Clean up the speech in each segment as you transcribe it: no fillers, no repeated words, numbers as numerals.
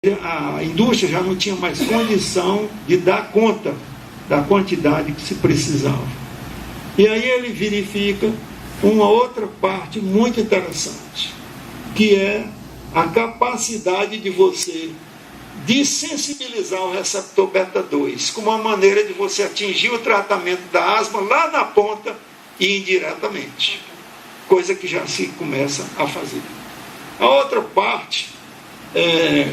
a indústria já não tinha mais condição de dar conta da quantidade que se precisava. E aí ele verifica uma outra parte muito interessante, que é a capacidade de você desensibilizar o receptor beta-2, como uma maneira de você atingir o tratamento da asma lá na ponta e indiretamente, coisa que já se começa a fazer. A outra parte é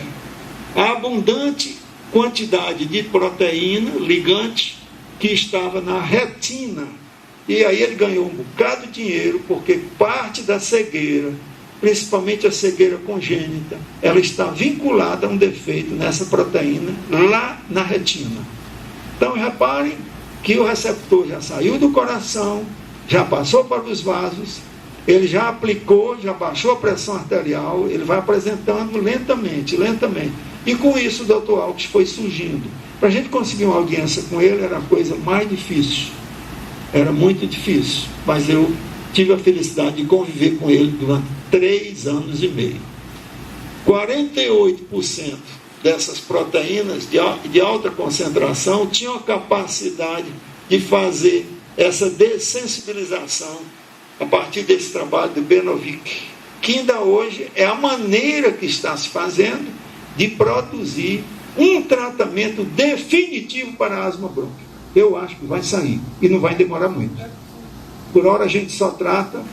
a abundante quantidade de proteína ligante que estava na retina. E aí ele ganhou um bocado de dinheiro, porque parte da cegueira, principalmente a cegueira congênita, ela está vinculada a um defeito nessa proteína lá na retina. Então reparem que o receptor já saiu do coração, já passou para os vasos, ele já aplicou, já baixou a pressão arterial, ele vai apresentando lentamente. E com isso o Dr. Alckmin foi surgindo. Para a gente conseguir uma audiência com ele era a coisa mais difícil. Era muito difícil. Mas eu tive a felicidade de conviver com ele durante 3 anos e meio. 48% dessas proteínas de alta concentração tinham a capacidade de fazer essa dessensibilização a partir desse trabalho do Benovic, que ainda hoje é a maneira que está se fazendo de produzir um tratamento definitivo para a asma brônquica. Eu acho que vai sair e não vai demorar muito. Por hora a gente só trata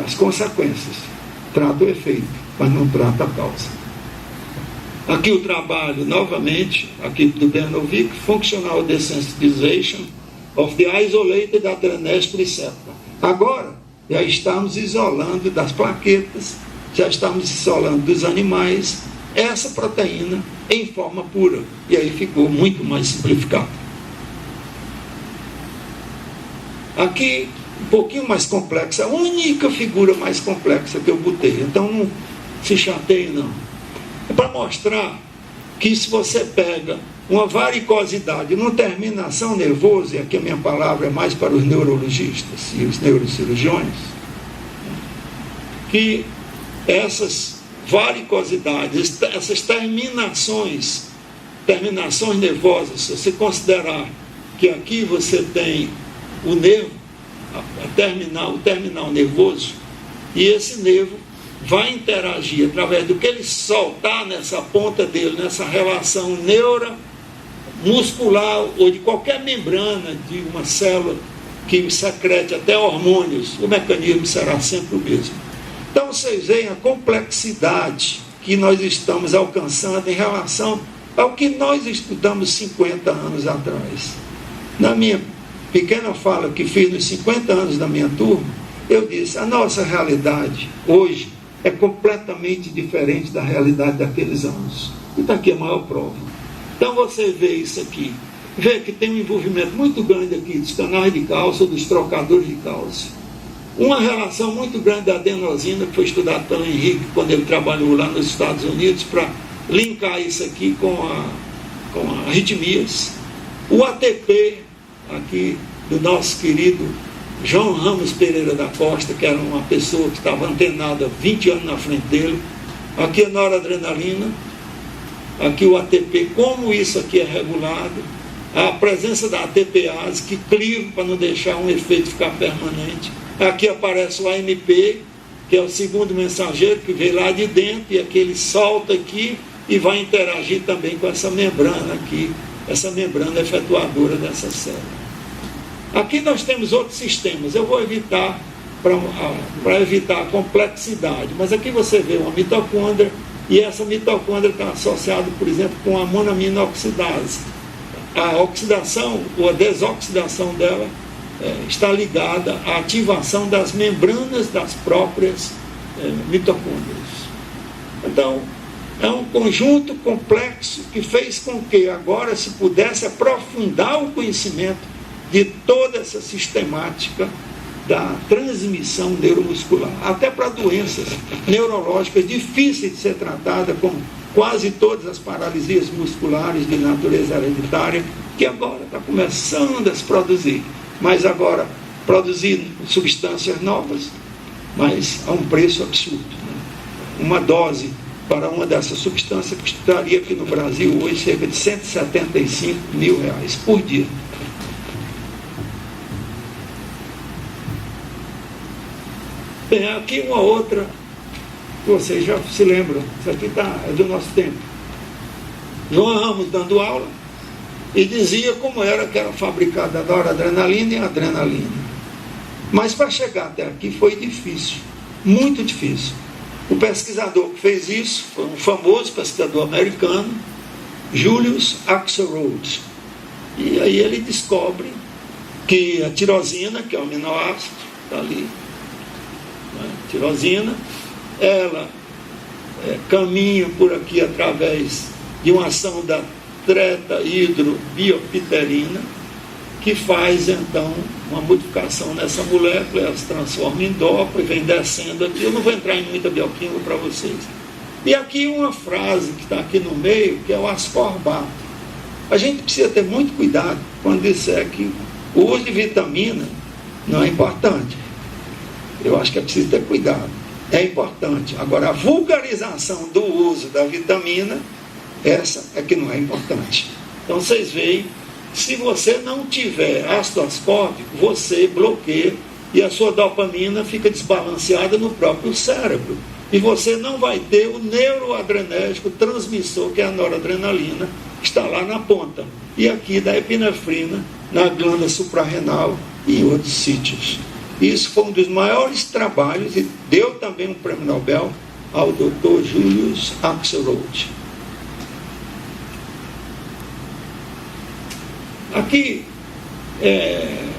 as consequências, trata o efeito, mas não trata a causa. Aqui o trabalho, novamente, aqui do Benovic, Functional Desensitization of the Isolated Adrenase Receptor. Agora, já estamos isolando das plaquetas, já estamos isolando dos animais, essa proteína em forma pura. E aí ficou muito mais simplificado. Aqui, um pouquinho mais complexa, a única figura mais complexa que eu botei. Então não se chateie não. É para mostrar que se você pega uma varicosidade, uma terminação nervosa, e aqui a minha palavra é mais para os neurologistas e os neurocirurgiões, que essas varicosidades, essas terminações nervosas, se você considerar que aqui você tem o nervo, o terminal nervoso, e esse nervo vai interagir através do que ele soltar nessa ponta dele, nessa relação neuromuscular ou de qualquer membrana de uma célula que secrete até hormônios, o mecanismo será sempre o mesmo. Então vocês veem a complexidade que nós estamos alcançando em relação ao que nós estudamos 50 anos atrás. Na minha pequena fala que fiz nos 50 anos da minha turma, eu disse, a nossa realidade hoje é completamente diferente da realidade daqueles anos. E está aqui a maior prova. Então você vê isso aqui, vê que tem um envolvimento muito grande aqui dos canais de cálcio, dos trocadores de cálcio. Uma relação muito grande da adenosina, que foi estudada pelo Henrique quando ele trabalhou lá nos Estados Unidos, para linkar isso aqui com arritmias. O ATP, aqui, do nosso querido João Ramos Pereira da Costa, que era uma pessoa que estava antenada 20 anos na frente dele. Aqui a noradrenalina, aqui o ATP, como isso aqui é regulado, a presença da ATPase, que cliva para não deixar um efeito ficar permanente. Aqui aparece o AMP, que é o segundo mensageiro, que veio lá de dentro, e aqui ele solta aqui e vai interagir também com essa membrana aqui, essa membrana efetuadora dessa célula. Aqui nós temos outros sistemas, eu vou evitar, para evitar a complexidade, mas aqui você vê uma mitocôndria, e essa mitocôndria está associada, por exemplo, com a monoaminoxidase. A oxidação, ou a desoxidação dela, está ligada à ativação das membranas das próprias mitocôndrias. Então, é um conjunto complexo que fez com que agora se pudesse aprofundar o conhecimento de toda essa sistemática da transmissão neuromuscular, até para doenças neurológicas difíceis de ser tratadas, como quase todas as paralisias musculares de natureza hereditária, que agora está começando a se produzir, mas agora produzindo substâncias novas, mas a um preço absurdo, né? Uma dose para uma dessas substâncias custaria aqui no Brasil hoje cerca de R$175 mil por dia. Bem, aqui uma outra, vocês já se lembram, isso aqui é do nosso tempo. João Ramos dando aula e dizia como era que era fabricada a noradrenalina e a adrenalina. Mas para chegar até aqui foi difícil, muito difícil. O pesquisador que fez isso foi um famoso pesquisador americano, Julius Axelrod. E aí ele descobre que a tirosina, que é o aminoácido, está ali, né? Tirosina, ela caminha por aqui através de uma ação da treta-hidrobiopterina, que faz então uma modificação nessa molécula, ela se transforma em DOPA e vem descendo aqui. Eu não vou entrar em muita bioquímica para vocês. E aqui uma frase que está aqui no meio, que é o ascorbato. A gente precisa ter muito cuidado quando disser que o uso de vitamina não é importante. Eu acho que é preciso ter cuidado. É importante. Agora, a vulgarização do uso da vitamina, essa é que não é importante. Então, vocês veem, se você não tiver ácido ascórbico, você bloqueia e a sua dopamina fica desbalanceada no próprio cérebro. E você não vai ter o neuroadrenérgico transmissor, que é a noradrenalina, que está lá na ponta. E aqui da epinefrina, na glândula suprarrenal e em outros sítios. Isso foi um dos maiores trabalhos e deu também um prêmio Nobel ao Dr. Julius Axelrod. Aqui,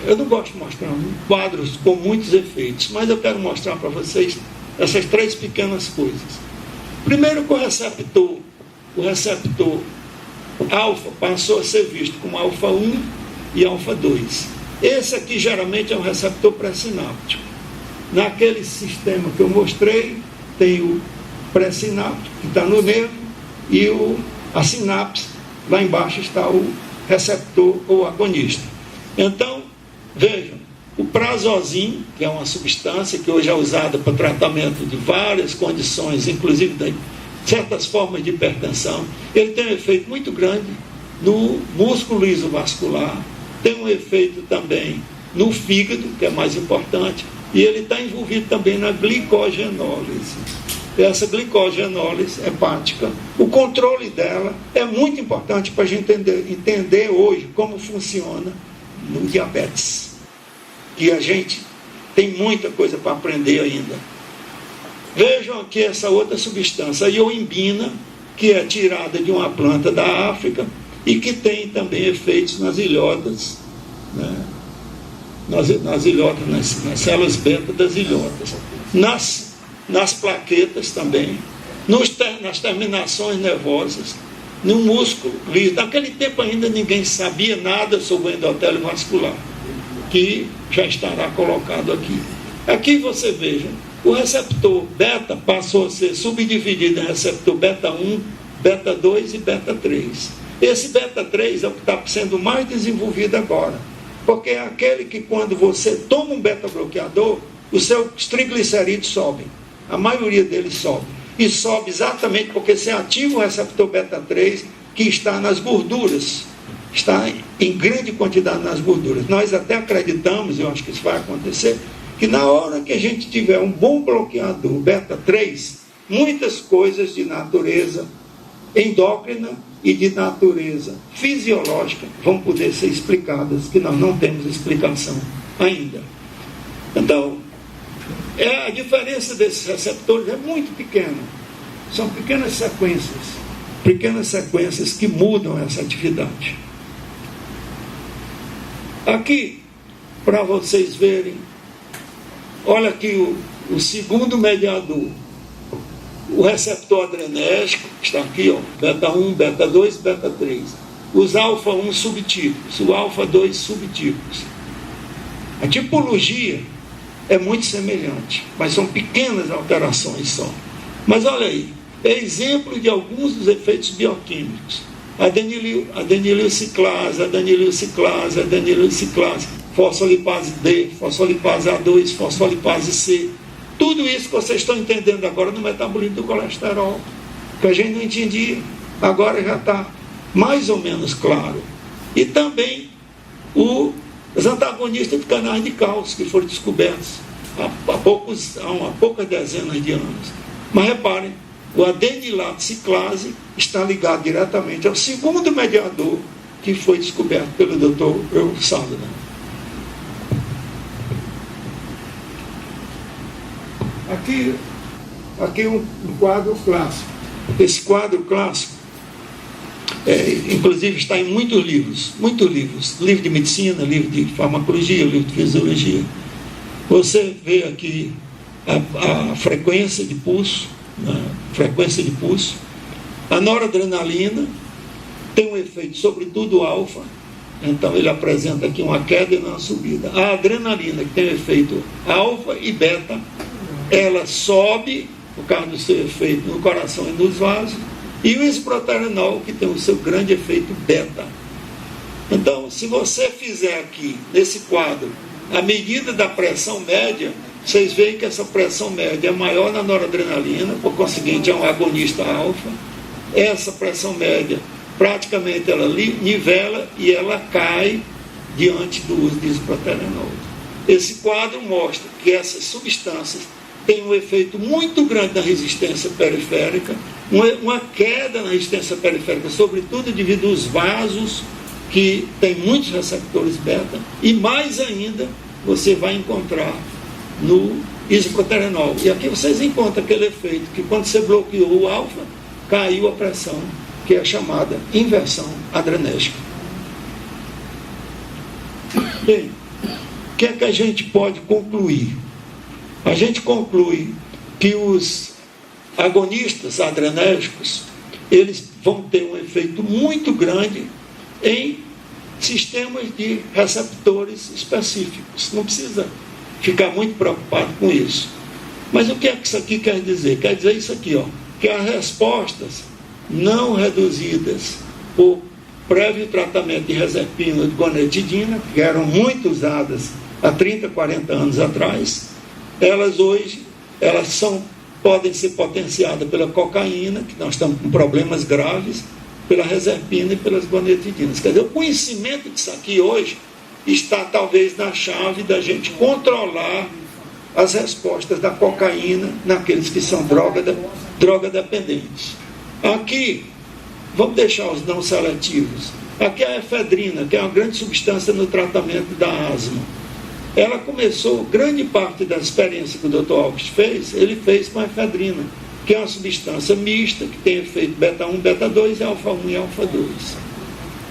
eu não gosto de mostrar quadros com muitos efeitos, mas eu quero mostrar para vocês essas três pequenas coisas. Primeiro, que o receptor alfa passou a ser visto como alfa 1 e alfa 2. Esse aqui geralmente é um receptor pré-sináptico. Naquele sistema que eu mostrei, tem o pré-sináptico, que está no nervo, e a sinapse, lá embaixo está o receptor ou agonista. Então, vejam, o prazosin, que é uma substância que hoje é usada para tratamento de várias condições, inclusive de certas formas de hipertensão, ele tem um efeito muito grande no músculo isovascular, tem um efeito também no fígado, que é mais importante, e ele está envolvido também na glicogenólise. Essa glicogenólise hepática, o controle dela é muito importante para a gente entender hoje como funciona no diabetes. E a gente tem muita coisa para aprender ainda. Vejam aqui essa outra substância, a ioimbina, que é tirada de uma planta da África e que tem também efeitos nas ilhotas, né? nas ilhotas, nas células beta das ilhotas, nas plaquetas também, nas terminações nervosas, no músculo liso. Naquele tempo ainda ninguém sabia nada sobre o endotélio vascular, que já estará colocado aqui. Aqui você veja, o receptor beta passou a ser subdividido em receptor beta 1, beta 2 e beta 3. Esse beta 3 é o que está sendo mais desenvolvido agora, porque é aquele que quando você toma um beta bloqueador, os seus triglicerídeos sobem. A maioria deles sobe. E sobe exatamente porque você ativa o receptor beta 3, que está nas gorduras. Está em grande quantidade nas gorduras. Nós até acreditamos, eu acho que isso vai acontecer, que na hora que a gente tiver um bom bloqueador beta 3, muitas coisas de natureza endócrina e de natureza fisiológica vão poder ser explicadas, que nós não temos explicação ainda. Então, a diferença desses receptores é muito pequena. São pequenas sequências que mudam essa atividade. Aqui, para vocês verem, olha aqui o segundo mediador, o receptor adrenérgico, que está aqui, ó, beta 1, beta 2, beta 3. Os alfa 1 subtipos, o alfa 2 subtipos. A tipologia é muito semelhante, mas são pequenas alterações só. Mas olha aí, é exemplo de alguns dos efeitos bioquímicos. Adenililciclase, fosfolipase D, fosfolipase A2, fosfolipase C. Tudo isso que vocês estão entendendo agora no metabolismo do colesterol. que a gente não entendia. Agora já está mais ou menos claro. E também os antagonistas de canais de cálcio, que foram descobertos há poucas dezenas de anos. Mas reparem, o adenilato ciclase está ligado diretamente ao segundo mediador que foi descoberto pelo Dr. Earl Sutherland. Aqui um quadro clássico. Esse quadro clássico, inclusive, está em muitos livros. Livro de medicina, livro de farmacologia, livro de fisiologia. Você vê aqui a frequência de pulso, a noradrenalina tem um efeito sobretudo alfa, então ele apresenta aqui uma queda e uma subida. A adrenalina, que tem efeito alfa e beta, ela sobe por causa do seu efeito no coração e nos vasos, e o isproterenol, que tem o seu grande efeito beta. Então, se você fizer aqui, nesse quadro, a medida da pressão média, vocês veem que essa pressão média é maior na noradrenalina, por conseguinte é um agonista alfa. Essa pressão média, praticamente ela nivela e ela cai diante do uso de isproterenol. Esse quadro mostra que essas substâncias têm um efeito muito grande na resistência periférica, uma queda na resistência periférica, sobretudo devido aos vasos, que tem muitos receptores beta, e mais ainda você vai encontrar no isproterenol. E aqui vocês encontram aquele efeito que quando você bloqueou o alfa, caiu a pressão, que é a chamada inversão adrenérgica. Bem, o que é que a gente pode concluir? A gente conclui que os agonistas adrenérgicos, eles vão ter um efeito muito grande em sistemas de receptores específicos. Não precisa ficar muito preocupado com isso. Mas o que é que isso aqui quer dizer? Quer dizer isso aqui, que as respostas não reduzidas por prévio tratamento de reserpina ou de gonetidina, que eram muito usadas há 30, 40 anos atrás, elas hoje podem ser potenciadas pela cocaína, que nós estamos com problemas graves, pela reserpina e pelas gonetidinas. Quer dizer, o conhecimento disso aqui hoje está talvez na chave da gente controlar as respostas da cocaína naqueles que são droga dependentes. Aqui, vamos deixar os não seletivos. Aqui a efedrina, que é uma grande substância no tratamento da asma. Ela começou, grande parte da experiência que o Dr. August fez, ele fez com a efedrina, que é uma substância mista, que tem efeito beta-1, beta-2 e alfa-1 e alfa-2.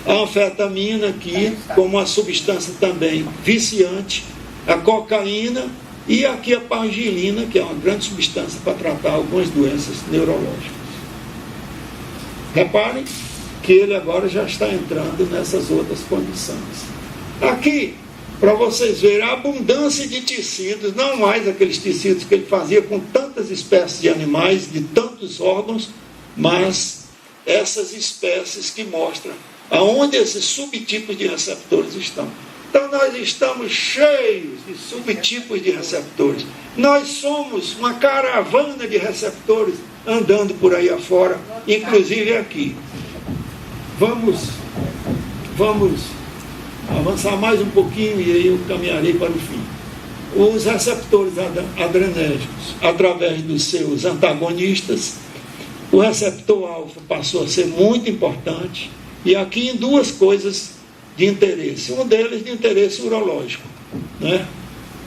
A anfetamina aqui, como uma substância também viciante, a cocaína e aqui a pargilina, que é uma grande substância para tratar algumas doenças neurológicas. Reparem que ele agora já está entrando nessas outras condições. Aqui, para vocês verem a abundância de tecidos, não mais aqueles tecidos que ele fazia com tantas espécies de animais, de tantos órgãos, mas essas espécies que mostram aonde esses subtipos de receptores estão. Então nós estamos cheios de subtipos de receptores. Nós somos uma caravana de receptores andando por aí afora, inclusive aqui. Vamos avançar mais um pouquinho e aí eu caminharei para o fim. Os receptores adrenérgicos, através dos seus antagonistas, o receptor alfa passou a ser muito importante, e aqui em duas coisas de interesse. Um deles de interesse urológico, né?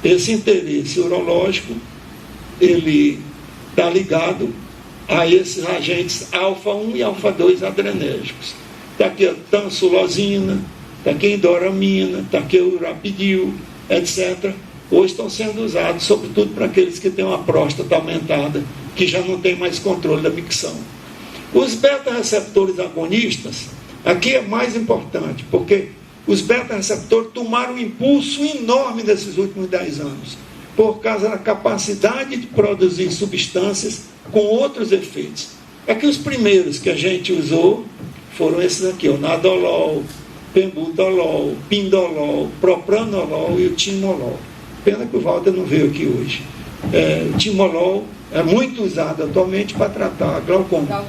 Esse interesse urológico, ele está ligado a esses agentes alfa-1 e alfa-2 adrenérgicos. Está aqui a tansulosina, está aqui a endoramina, está aqui o urapidil, etc. Hoje estão sendo usados, sobretudo para aqueles que têm uma próstata aumentada, que já não tem mais controle da micção. Os beta-receptores agonistas, aqui é mais importante, porque os beta-receptores tomaram um impulso enorme nesses últimos 10 anos, por causa da capacidade de produzir substâncias com outros efeitos. Aqui os primeiros que a gente usou foram esses aqui, o nadolol, pembutolol, pindolol, propranolol e o timolol. Pena que o Walter não veio aqui hoje. O timolol é muito usado atualmente para tratar glaucoma.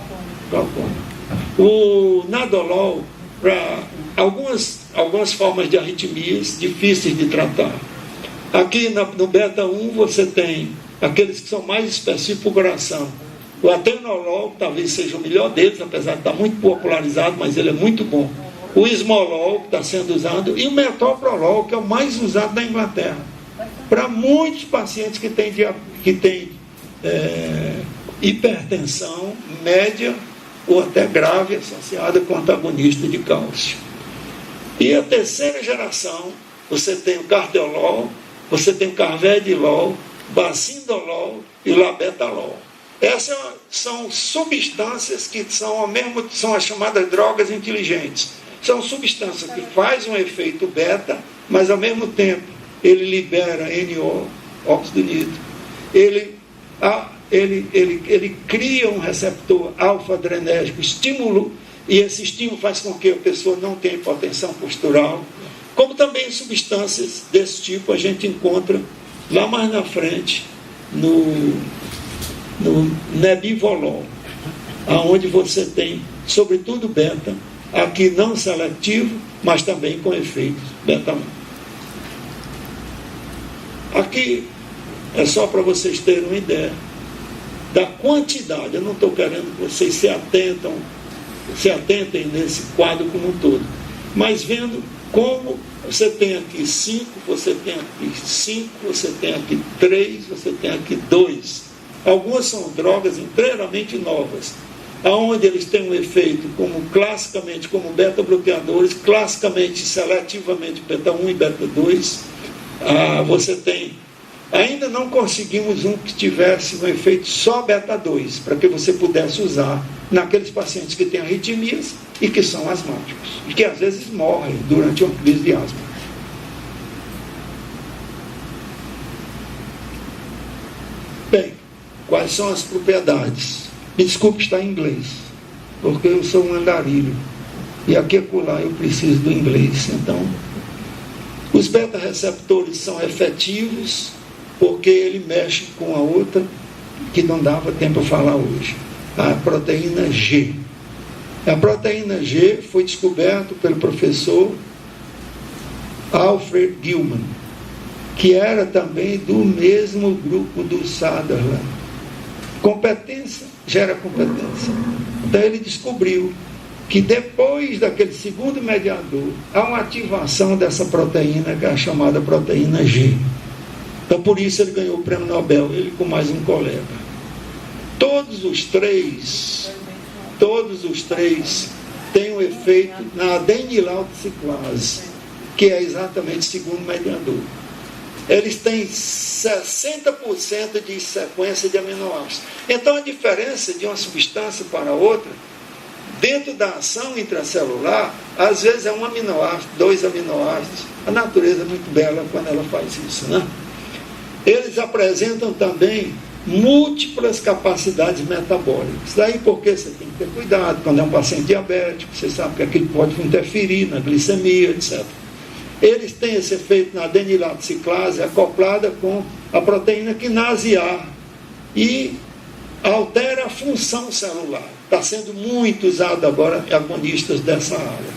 O Nadolol, para algumas formas de arritmias difíceis de tratar. Aqui no beta 1 você tem aqueles que são mais específicos para o coração. O atenolol talvez seja o melhor deles, apesar de estar muito popularizado, mas ele é muito bom. O esmolol, que está sendo usado, e o metoprolol, que é o mais usado na Inglaterra, para muitos pacientes que têm hipertensão média ou até grave associada com antagonista de cálcio. E a terceira geração, você tem o carteolol, você tem o carvedilol, bacindolol e labetalol. Essas são substâncias que são as chamadas drogas inteligentes. São substâncias que fazem um efeito beta, mas ao mesmo tempo ele libera NO, óxido nítrico. Ele cria um receptor alfa-adrenérgico, estímulo, e esse estímulo faz com que a pessoa não tenha hipotensão postural. Como também substâncias desse tipo a gente encontra lá mais na frente no nebivolol, aonde você tem, sobretudo beta, aqui não seletivo, mas também com efeitos beta-1. Aqui é só para vocês terem uma ideia da quantidade. Eu não estou querendo que vocês se atentem nesse quadro como um todo, mas vendo como você tem aqui 5, você tem aqui 5, você tem aqui 3, você tem aqui 2. Algumas são drogas inteiramente novas, aonde eles têm um efeito classicamente como beta-bloqueadores, classicamente, seletivamente beta-1 e beta-2. Você tem, ainda não conseguimos um que tivesse um efeito só beta-2, para que você pudesse usar naqueles pacientes que têm arritmias e que são asmáticos, e que às vezes morrem durante uma crise de asma. Bem, quais são as propriedades? Me desculpe estar em inglês, porque eu sou um andarilho, e aqui e acolá eu preciso do inglês. Então, os beta-receptores são efetivos, porque ele mexe com a outra, que não dava tempo para falar hoje, a proteína G. A proteína G foi descoberta pelo professor Alfred Gilman, que era também do mesmo grupo do Sutherland. Competência gera competência. Então ele descobriu que depois daquele segundo mediador, há uma ativação dessa proteína, que é a chamada proteína G. Então por isso ele ganhou o prêmio Nobel, ele com mais um colega. Todos os três têm um efeito na adenilalciclase, que é exatamente o segundo mediador. Eles têm 60% de sequência de aminoácidos. Então a diferença de uma substância para outra, dentro da ação intracelular, às vezes é um aminoácido, 2 aminoácidos. A natureza é muito bela quando ela faz isso, né? Eles apresentam também múltiplas capacidades metabólicas. Daí porque você tem que ter cuidado quando é um paciente diabético, você sabe que aquilo pode interferir na glicemia, etc. Eles têm esse efeito na adenilalciclase acoplada com a proteína quinase A e altera a função celular. Está sendo muito usado agora agonistas dessa área.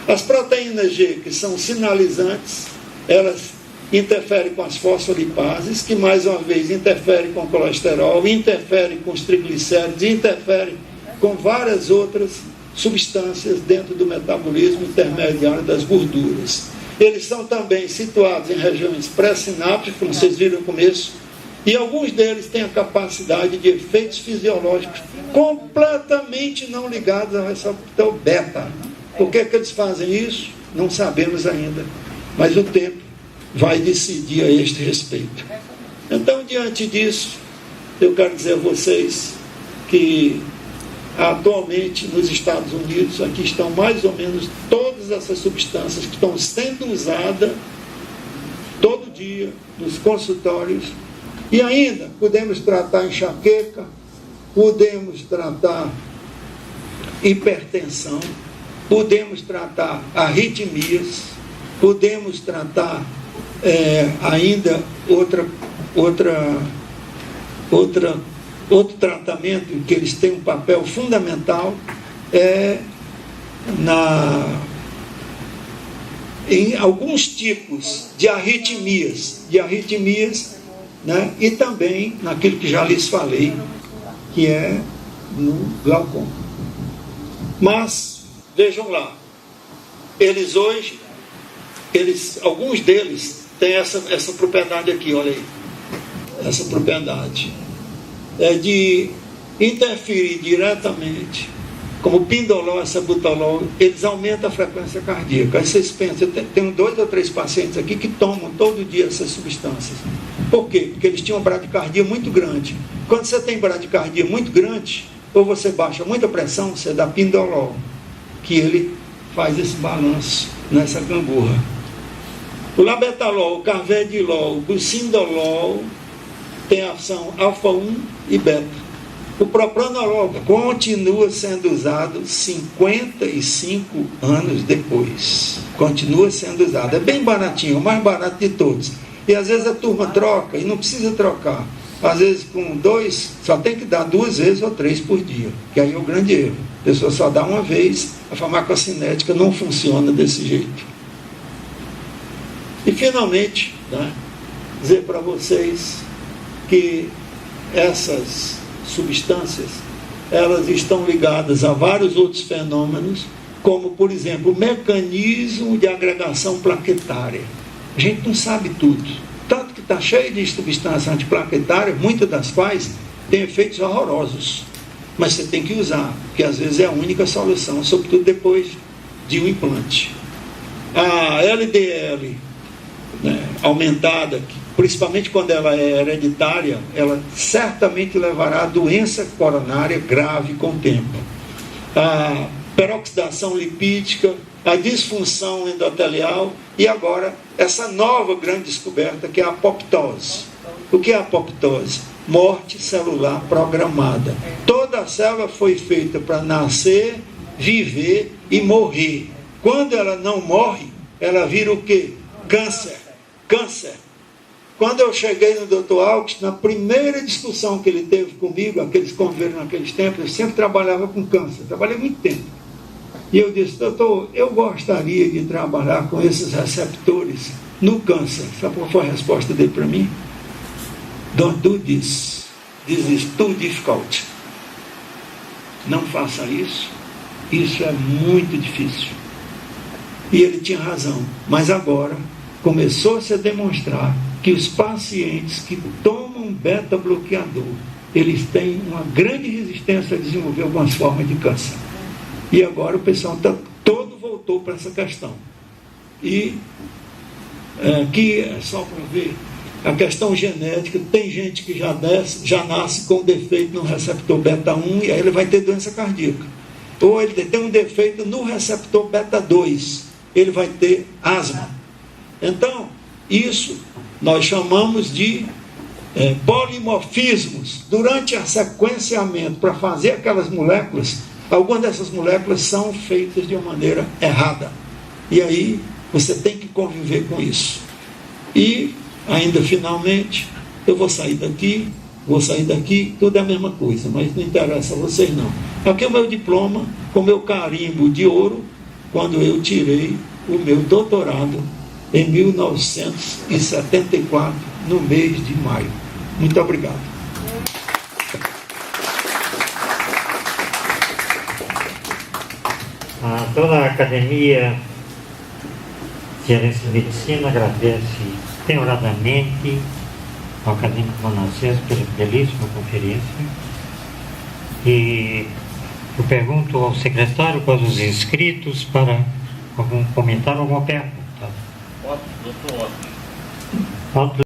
As proteínas G, que são sinalizantes, elas interferem com as fosfolipases, que mais uma vez interferem com o colesterol, interferem com os triglicéridos, interferem com várias outras substâncias dentro do metabolismo intermediário das gorduras. Eles são também situados em regiões pré-sinápticas, como vocês viram no começo, e alguns deles têm a capacidade de efeitos fisiológicos completamente não ligados ao receptor beta. Por que eles fazem isso? Não sabemos ainda, mas o tempo vai decidir a este respeito. Então, diante disso, eu quero dizer a vocês que atualmente nos Estados Unidos, aqui estão mais ou menos todas essas substâncias que estão sendo usadas todo dia nos consultórios, e ainda podemos tratar enxaqueca, podemos tratar hipertensão, podemos tratar arritmias, podemos tratar ainda outra Outro tratamento em que eles têm um papel fundamental é em alguns tipos de arritmias, né? E também naquilo que já lhes falei, que é no glaucoma. Mas, vejam lá, alguns deles têm essa propriedade aqui, olha aí, essa propriedade é de interferir diretamente, como pindolol e sabutolol, eles aumentam a frequência cardíaca. Aí vocês pensam, eu tenho 2 ou 3 pacientes aqui que tomam todo dia essas substâncias. Por quê? Porque eles tinham uma bradicardia muito grande. Quando você tem bradicardia muito grande, ou você baixa muita pressão, você dá pindolol, que ele faz esse balanço nessa gangorra. O labetalol, o carvedilol, o bucindolol tem ação alfa-1 e beta. O propranolol continua sendo usado 55 anos depois. Continua sendo usado. É bem baratinho, o mais barato de todos. E às vezes a turma troca e não precisa trocar. Às vezes com 2, só tem que dar 2 vezes ou 3 por dia. Que aí é o grande erro. A pessoa só dá uma vez, a farmacocinética não funciona desse jeito. E finalmente, né, dizer para vocês que essas substâncias, elas estão ligadas a vários outros fenômenos, como, por exemplo, o mecanismo de agregação plaquetária. A gente não sabe tudo. Tanto que está cheio de substâncias antiplaquetárias, muitas das quais têm efeitos horrorosos. Mas você tem que usar, porque às vezes é a única solução, sobretudo depois de um implante. A LDL, né, aumentada, principalmente quando ela é hereditária, ela certamente levará a doença coronária grave com o tempo. A peroxidação lipídica, a disfunção endotelial e agora essa nova grande descoberta que é a apoptose. O que é a apoptose? Morte celular programada. Toda a célula foi feita para nascer, viver e morrer. Quando ela não morre, ela vira o quê? Câncer. Quando eu cheguei no Dr. Alves, na primeira discussão que ele teve comigo, aqueles conviveram naqueles tempos, eu sempre trabalhava com câncer, trabalhei muito tempo. E eu disse, doutor, eu gostaria de trabalhar com esses receptores no câncer. Sabe qual foi a resposta dele para mim? Don't do this. This is too difficult. Não faça isso. Isso é muito difícil. E ele tinha razão. Mas agora começou a se demonstrar que os pacientes que tomam beta-bloqueador, eles têm uma grande resistência a desenvolver algumas formas de câncer. E agora o pessoal todo voltou para essa questão. E aqui é só para ver a questão genética. Tem gente que já nasce com defeito no receptor beta-1 e aí ele vai ter doença cardíaca. Ou ele tem um defeito no receptor beta-2, ele vai ter asma. Então, isso nós chamamos de polimorfismos. Durante o sequenciamento, para fazer aquelas moléculas, algumas dessas moléculas são feitas de uma maneira errada. E aí você tem que conviver com isso. E ainda finalmente, eu vou sair daqui, tudo é a mesma coisa, mas não interessa a vocês não. Aqui é o meu diploma com meu carimbo de ouro, quando eu tirei o meu doutorado em 1974, no mês de maio. Muito obrigado. Toda a Academia Cearense de Medicina agradece penhoradamente ao acadêmico Manassés pela belíssima conferência. E eu pergunto ao secretário quais os inscritos para algum comentário, alguma pergunta. Ótimo, doutor, ótimo. Ótimo.